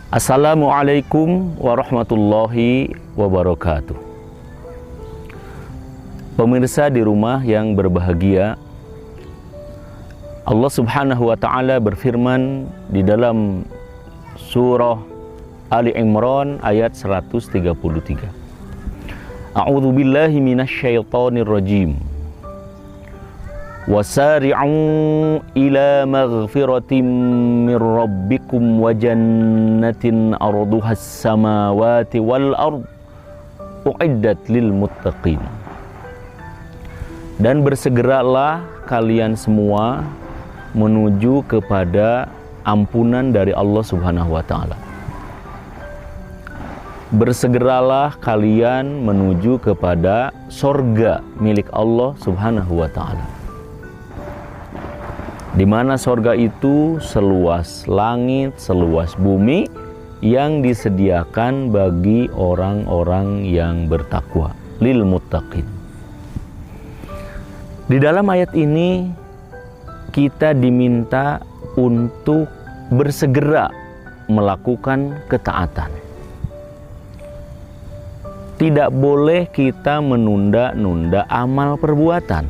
Assalamualaikum warahmatullahi wabarakatuh. Pemirsa di rumah yang berbahagia, Allah Subhanahu wa Ta'ala berfirman di dalam surah Ali Imran ayat 133. A'udzu billahi minasyaitonir rajim. Wasari'u ila maghfiratin min rabbikum wa jannatin arduhas samawati wal ard uiddat lil muttaqin. Dan bersegeralah kalian semua menuju kepada ampunan dari Allah Subhanahu wa Ta'ala. Bersegeralah kalian menuju kepada sorga milik Allah Subhanahu wa Ta'ala, di mana sorga itu seluas langit, seluas bumi, yang disediakan bagi orang-orang yang bertakwa, lil muttaqin. Di dalam ayat ini kita diminta untuk bersegera melakukan ketaatan. Tidak boleh kita menunda-nunda amal perbuatan,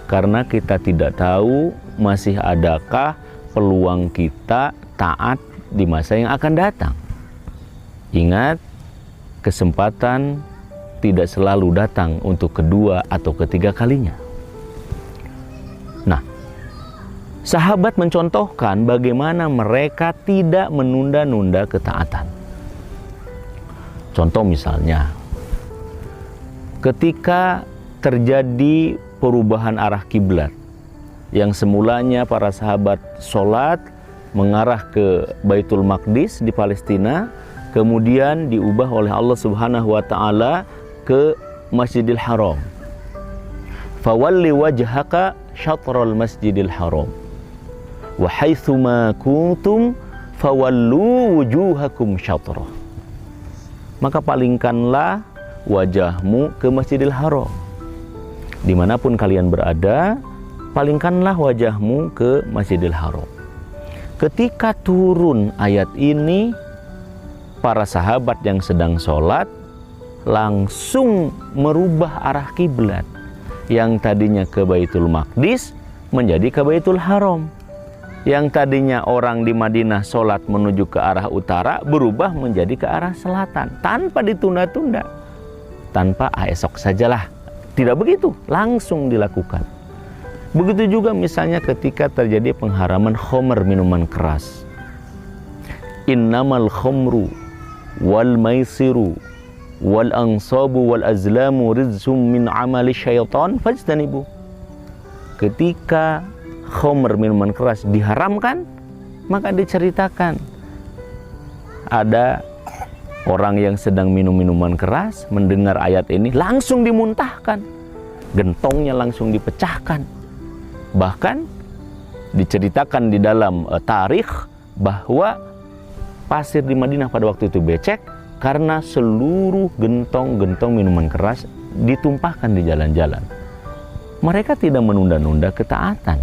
karena kita tidak tahu masih adakah peluang kita taat di masa yang akan datang. Ingat, kesempatan tidak selalu datang untuk kedua atau ketiga kalinya. Nah, sahabat mencontohkan bagaimana mereka tidak menunda-nunda ketaatan. Contoh misalnya, ketika terjadi perubahan arah kiblat, yang semulanya para sahabat sholat mengarah ke Baitul Maqdis di Palestina, kemudian diubah oleh Allah Subhanahu wa Ta'ala ke Masjidil Haram. Fawalli wajhaka syatral Masjidil Haram wa haitsu ma kuntum fawallu wujuhakum syatrah. Maka palingkanlah wajahmu ke Masjidil Haram. Dimanapun kalian berada, palingkanlah wajahmu ke Masjidil Haram. Ketika turun ayat ini, para sahabat yang sedang sholat langsung merubah arah kiblat, yang tadinya ke Baitul Maqdis menjadi ke Baitul Haram. Yang tadinya orang di Madinah sholat menuju ke arah utara berubah menjadi ke arah selatan, tanpa ditunda-tunda, tanpa esok sajalah. Tidak begitu, langsung dilakukan. Begitu juga misalnya ketika terjadi pengharaman khamr, minuman keras. Innamal khamru wal maisiru wal ansabu wal azlamu rizqum min amali syaitan fajtanibu. Ketika khamr, minuman keras, diharamkan, maka diceritakan ada orang yang sedang minum minuman keras, mendengar ayat ini langsung dimuntahkan, gentongnya langsung dipecahkan. Bahkan diceritakan di dalam tarikh bahwa pasir di Madinah pada waktu itu becek karena seluruh gentong-gentong minuman keras ditumpahkan di jalan-jalan. Mereka tidak menunda-nunda ketaatan.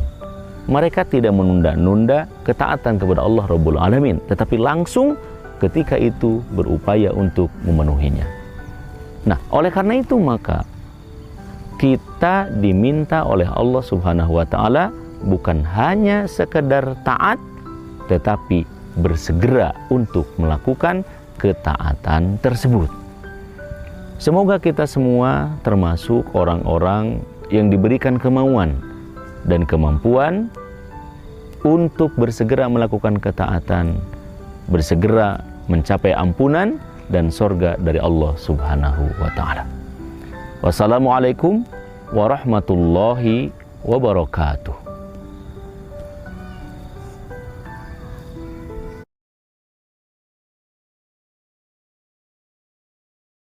Mereka tidak menunda-nunda ketaatan kepada Allah Rabbul Alamin, tetapi langsung ketika itu berupaya untuk memenuhinya. Nah, oleh karena itu maka kita diminta oleh Allah Subhanahu wa Ta'ala bukan hanya sekedar taat, tetapi bersegera untuk melakukan ketaatan tersebut. Semoga kita semua termasuk orang-orang yang diberikan kemauan dan kemampuan untuk bersegera melakukan ketaatan, bersegera mencapai ampunan dan sorga dari Allah Subhanahu wa Ta'ala. Wassalamualaikum warahmatullahi wabarakatuh.